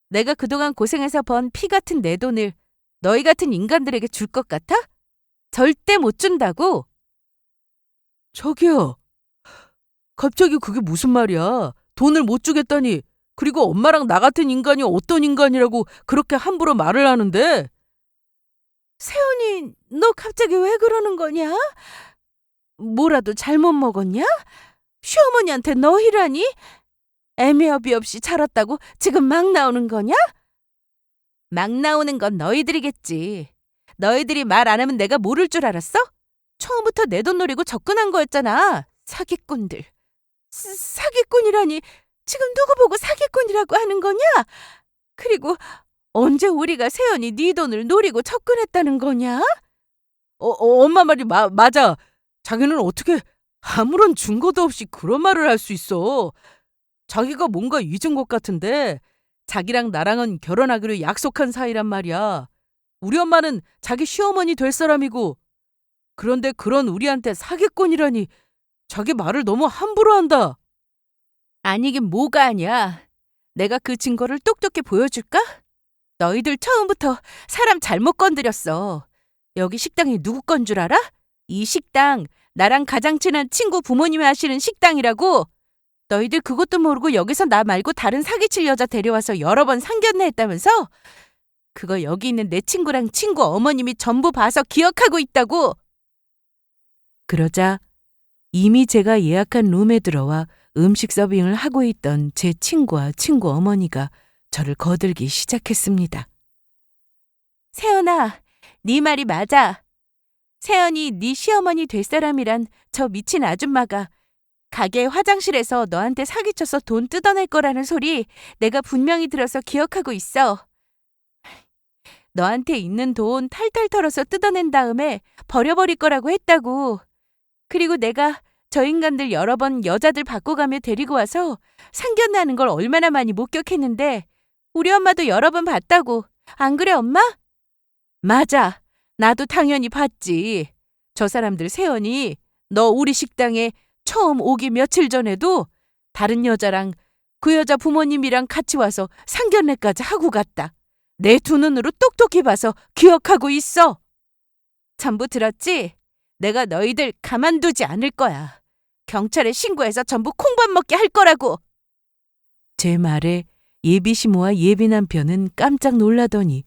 내가 그동안 고생해서 번 피 같은 내 돈을 너희 같은 인간들에게 줄 것 같아? 절대 못 준다고. 자기야, 갑자기 그게 무슨 말이야? 돈을 못 주겠다니. 그리고 엄마랑 나 같은 인간이 어떤 인간이라고 그렇게 함부로 말을 하는데? 세연이, 너 갑자기 왜 그러는 거냐? 뭐라도 잘못 먹었냐? 시어머니한테 너희라니? 애매협이 없이 자랐다고 지금 막 나오는 거냐? 막 나오는 건 너희들이겠지. 너희들이 말 안 하면 내가 모를 줄 알았어? 처음부터 내 돈 노리고 접근한 거였잖아. 사기꾼들. 사기꾼이라니. 지금 누구 보고 사기꾼이라고 하는 거냐? 그리고 언제 우리가 세연이 네 돈을 노리고 접근했다는 거냐? 엄마 말이 맞아. 자기는 어떻게 아무런 증거도 없이 그런 말을 할 수 있어. 자기가 뭔가 잊은 것 같은데 자기랑 나랑은 결혼하기로 약속한 사이란 말이야. 우리 엄마는 자기 시어머니 될 사람이고 그런데 그런 우리한테 사기꾼이라니 자기 말을 너무 함부로 한다. 아니긴 뭐가 아니야. 내가 그 증거를 똑똑히 보여줄까? 너희들 처음부터 사람 잘못 건드렸어. 여기 식당이 누구 건 줄 알아? 이 식당 나랑 가장 친한 친구 부모님이 하시는 식당이라고. 너희들 그것도 모르고 여기서 나 말고 다른 사기칠 여자 데려와서 여러 번 상견례 했다면서? 그거 여기 있는 내 친구랑 친구 어머님이 전부 봐서 기억하고 있다고. 그러자 이미 제가 예약한 룸에 들어와 음식 서빙을 하고 있던 제 친구와 친구 어머니가 저를 거들기 시작했습니다. 세연아, 네 말이 맞아. 세연이 네 시어머니 될 사람이란 저 미친 아줌마가 가게 화장실에서 너한테 사기쳐서 돈 뜯어낼 거라는 소리 내가 분명히 들어서 기억하고 있어. 너한테 있는 돈 탈탈 털어서 뜯어낸 다음에 버려버릴 거라고 했다고. 그리고 내가 저 인간들 여러 번 여자들 바꿔가며 데리고 와서 상견례하는 걸 얼마나 많이 목격했는데 우리 엄마도 여러 번 봤다고. 안 그래 엄마? 맞아. 나도 당연히 봤지. 저 사람들 세연이 너 우리 식당에 처음 오기 며칠 전에도 다른 여자랑 그 여자 부모님이랑 같이 와서 상견례까지 하고 갔다. 내 두 눈으로 똑똑히 봐서 기억하고 있어. 전부 들었지? 내가 너희들 가만두지 않을 거야. 경찰에 신고해서 전부 콩밥 먹게 할 거라고. 제 말에 예비 시모와 예비 남편은 깜짝 놀라더니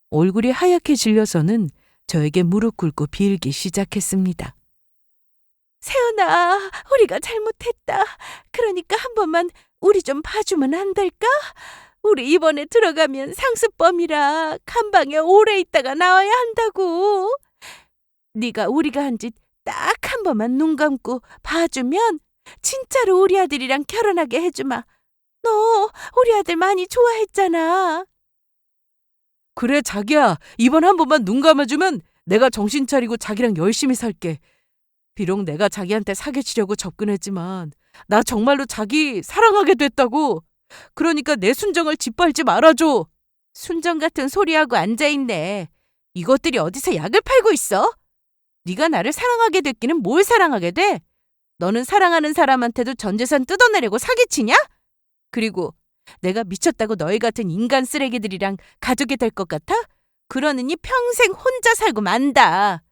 얼굴이 하얗게 질려서는 저에게 무릎 꿇고 빌기 시작했습니다. 세연아, 우리가 잘못했다. 그러니까 한 번만 우리 좀 봐주면 안 될까? 우리 이번에 들어가면 상습범이라 감방에 오래 있다가 나와야 한다고. 네가 우리가 한 짓 딱 한 번만 눈 감고 봐주면 진짜로 우리 아들이랑 결혼하게 해주마. 너 우리 아들 많이 좋아했잖아. 그래, 자기야. 이번 한 번만 눈 감아주면 내가 정신 차리고 자기랑 열심히 살게. 비록 내가 자기한테 사기치려고 접근했지만 나 정말로 자기 사랑하게 됐다고. 그러니까 내 순정을 짓밟지 말아줘. 순정 같은 소리하고 앉아있네. 이것들이 어디서 약을 팔고 있어? 네가 나를 사랑하게 됐기는 뭘 사랑하게 돼? 너는 사랑하는 사람한테도 전 재산 뜯어내려고 사기치냐? 그리고 내가 미쳤다고 너희 같은 인간 쓰레기들이랑 가족이 될 것 같아? 그러느니 평생 혼자 살고 만다.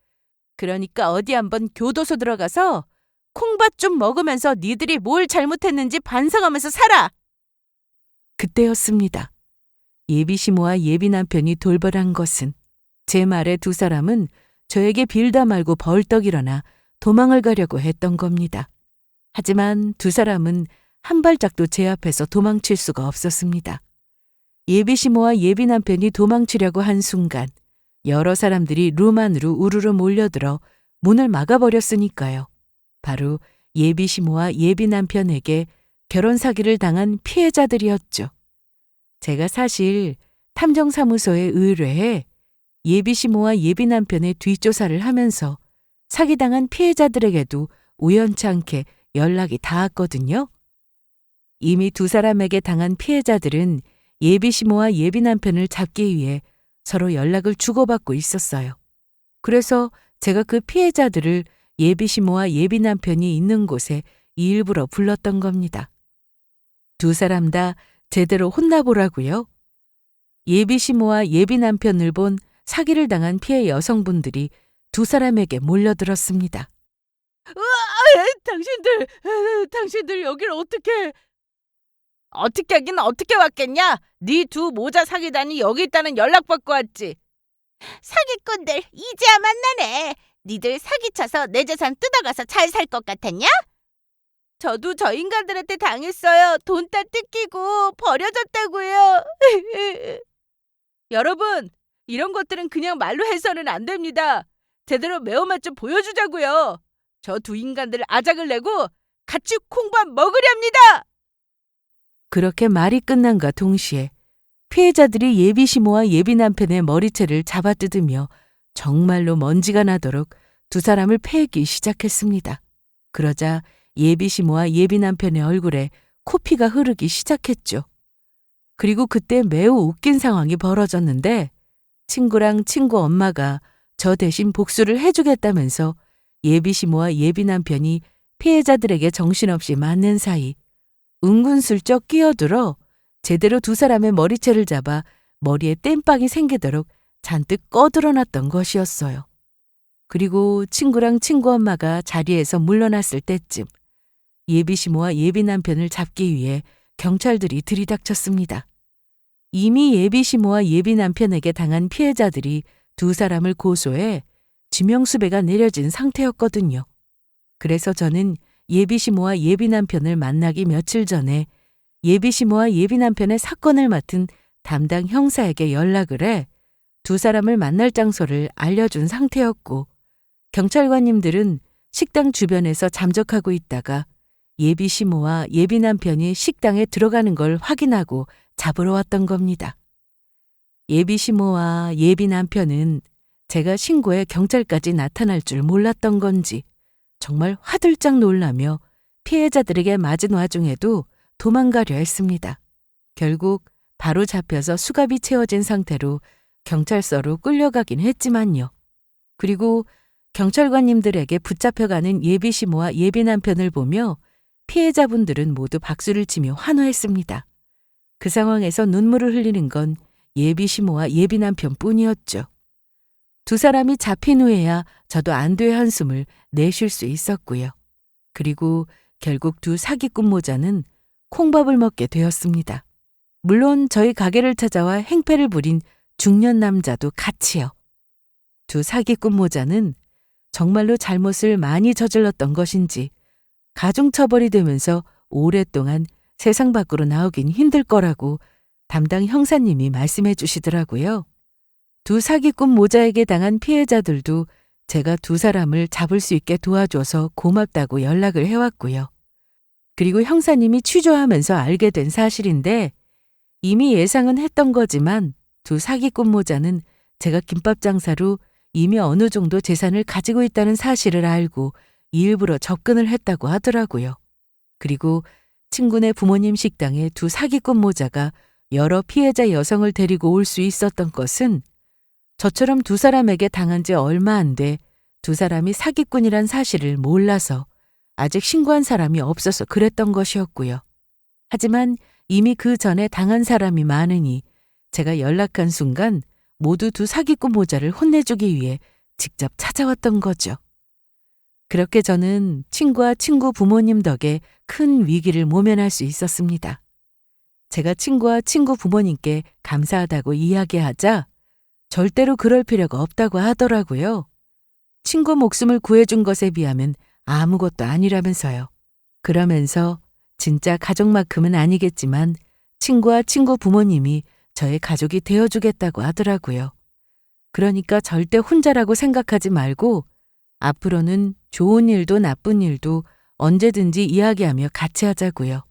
그러니까 어디 한번 교도소 들어가서 콩밥 좀 먹으면서 니들이 뭘 잘못했는지 반성하면서 살아. 그때였습니다. 예비 시모와 예비 남편이 돌변한 것은 제 말에 두 사람은 저에게 빌다 말고 벌떡 일어나 도망을 가려고 했던 겁니다. 하지만 두 사람은 한 발짝도 제 앞에서 도망칠 수가 없었습니다. 예비 시모와 예비 남편이 도망치려고 한 순간 여러 사람들이 룸 안으로 우르르 몰려들어 문을 막아버렸으니까요. 바로 예비 시모와 예비 남편에게 결혼 사기를 당한 피해자들이었죠. 제가 사실 탐정사무소에 의뢰해 예비 시모와 예비 남편의 뒷조사를 하면서 사기당한 피해자들에게도 우연치 않게 연락이 닿았거든요. 이미 두 사람에게 당한 피해자들은 예비 시모와 예비 남편을 잡기 위해 서로 연락을 주고받고 있었어요. 그래서 제가 그 피해자들을 예비 시모와 예비 남편이 있는 곳에 일부러 불렀던 겁니다. 두 사람 다 제대로 혼나보라고요. 예비 시모와 예비 남편을 본 사기를 당한 피해 여성분들이 두 사람에게 몰려들었습니다. 당신들 여길 어떻게 하긴 어떻게 왔겠냐? 네 두 모자 사기단이 여기 있다는 연락받고 왔지. 사기꾼들 이제야 만나네. 니들 사기쳐서 내 재산 뜯어가서 잘 살 것 같았냐? 저도 저 인간들한테 당했어요. 돈 다 뜯기고 버려졌다고요. 여러분, 이런 것들은 그냥 말로 해서는 안 됩니다. 제대로 매운맛 좀 보여주자고요. 저 두 인간들 아작을 내고 같이 콩밥 먹으렵니다. 그렇게 말이 끝난과 동시에 피해자들이 예비 시모와 예비 남편의 머리채를 잡아뜯으며 정말로 먼지가 나도록 두 사람을 패기 시작했습니다. 그러자 예비 시모와 예비 남편의 얼굴에 코피가 흐르기 시작했죠. 그리고 그때 매우 웃긴 상황이 벌어졌는데 친구랑 친구 엄마가 저 대신 복수를 해주겠다면서 예비 시모와 예비 남편이 피해자들에게 정신없이 맞는 사이 은근슬쩍 끼어들어 제대로 두 사람의 머리채를 잡아 머리에 땜빵이 생기도록 잔뜩 꺼들어놨던 것이었어요. 그리고 친구랑 친구 엄마가 자리에서 물러났을 때쯤 예비 시모와 예비 남편을 잡기 위해 경찰들이 들이닥쳤습니다. 이미 예비 시모와 예비 남편에게 당한 피해자들이 두 사람을 고소해 지명수배가 내려진 상태였거든요. 그래서 저는 예비 시모와 예비 남편을 만나기 며칠 전에 예비 시모와 예비 남편의 사건을 맡은 담당 형사에게 연락을 해 두 사람을 만날 장소를 알려준 상태였고 경찰관님들은 식당 주변에서 잠적하고 있다가 예비 시모와 예비 남편이 식당에 들어가는 걸 확인하고 잡으러 왔던 겁니다. 예비 시모와 예비 남편은 제가 신고해 경찰까지 나타날 줄 몰랐던 건지 정말 화들짝 놀라며 피해자들에게 맞은 와중에도 도망가려 했습니다. 결국 바로 잡혀서 수갑이 채워진 상태로 경찰서로 끌려가긴 했지만요. 그리고 경찰관님들에게 붙잡혀가는 예비 시모와 예비 남편을 보며 피해자분들은 모두 박수를 치며 환호했습니다. 그 상황에서 눈물을 흘리는 건 예비 시모와 예비 남편뿐이었죠. 두 사람이 잡힌 후에야 저도 안도의 한숨을 내쉴 수 있었고요. 그리고 결국 두 사기꾼 모자는 콩밥을 먹게 되었습니다. 물론 저희 가게를 찾아와 행패를 부린 중년 남자도 같이요. 두 사기꾼 모자는 정말로 잘못을 많이 저질렀던 것인지 가중처벌이 되면서 오랫동안 세상 밖으로 나오긴 힘들 거라고 담당 형사님이 말씀해 주시더라고요. 두 사기꾼 모자에게 당한 피해자들도 제가 두 사람을 잡을 수 있게 도와줘서 고맙다고 연락을 해왔고요. 그리고 형사님이 취조하면서 알게 된 사실인데 이미 예상은 했던 거지만 두 사기꾼 모자는 제가 김밥 장사로 이미 어느 정도 재산을 가지고 있다는 사실을 알고 일부러 접근을 했다고 하더라고요. 그리고 친구네 부모님 식당에 두 사기꾼 모자가 여러 피해자 여성을 데리고 올 수 있었던 것은 저처럼 두 사람에게 당한 지 얼마 안 돼 두 사람이 사기꾼이란 사실을 몰라서 아직 신고한 사람이 없어서 그랬던 것이었고요. 하지만 이미 그 전에 당한 사람이 많으니 제가 연락한 순간 모두 두 사기꾼 모자를 혼내주기 위해 직접 찾아왔던 거죠. 그렇게 저는 친구와 친구 부모님 덕에 큰 위기를 모면할 수 있었습니다. 제가 친구와 친구 부모님께 감사하다고 이야기하자 절대로 그럴 필요가 없다고 하더라고요. 친구 목숨을 구해준 것에 비하면 아무것도 아니라면서요. 그러면서 진짜 가족만큼은 아니겠지만 친구와 친구 부모님이 저의 가족이 되어주겠다고 하더라고요. 그러니까 절대 혼자라고 생각하지 말고 앞으로는 좋은 일도 나쁜 일도 언제든지 이야기하며 같이 하자고요.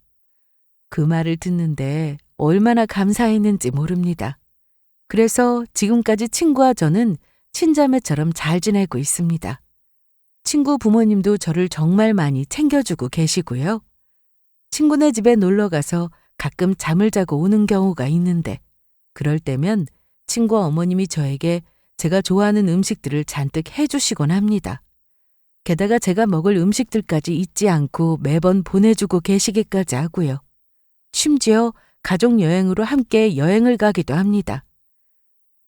그 말을 듣는데 얼마나 감사했는지 모릅니다. 그래서 지금까지 친구와 저는 친자매처럼 잘 지내고 있습니다. 친구 부모님도 저를 정말 많이 챙겨주고 계시고요. 친구네 집에 놀러 가서 가끔 잠을 자고 오는 경우가 있는데 그럴 때면 친구 어머님이 저에게 제가 좋아하는 음식들을 잔뜩 해주시곤 합니다. 게다가 제가 먹을 음식들까지 잊지 않고 매번 보내주고 계시기까지 하고요. 심지어 가족 여행으로 함께 여행을 가기도 합니다.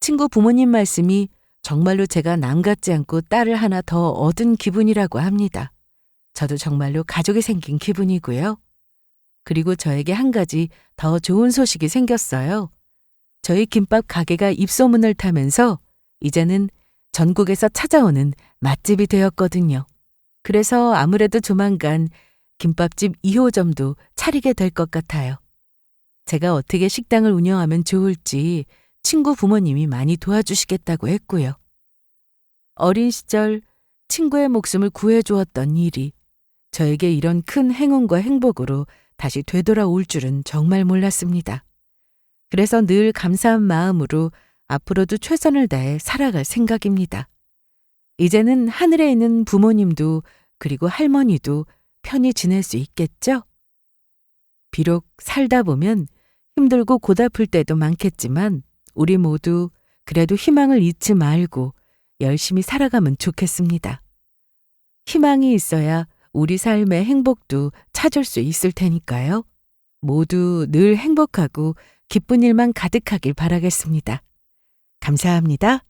친구 부모님 말씀이 정말로 제가 남 같지 않고 딸을 하나 더 얻은 기분이라고 합니다. 저도 정말로 가족이 생긴 기분이고요. 그리고 저에게 한 가지 더 좋은 소식이 생겼어요. 저희 김밥 가게가 입소문을 타면서 이제는 전국에서 찾아오는 맛집이 되었거든요. 그래서 아무래도 조만간 김밥집 2호점도 차리게 될 것 같아요. 제가 어떻게 식당을 운영하면 좋을지 친구 부모님이 많이 도와주시겠다고 했고요. 어린 시절 친구의 목숨을 구해주었던 일이 저에게 이런 큰 행운과 행복으로 다시 되돌아올 줄은 정말 몰랐습니다. 그래서 늘 감사한 마음으로 앞으로도 최선을 다해 살아갈 생각입니다. 이제는 하늘에 있는 부모님도 그리고 할머니도 편히 지낼 수 있겠죠? 비록 살다 보면 힘들고 고달플 때도 많겠지만 우리 모두 그래도 희망을 잊지 말고 열심히 살아가면 좋겠습니다. 희망이 있어야 우리 삶의 행복도 찾을 수 있을 테니까요. 모두 늘 행복하고 기쁜 일만 가득하길 바라겠습니다. 감사합니다.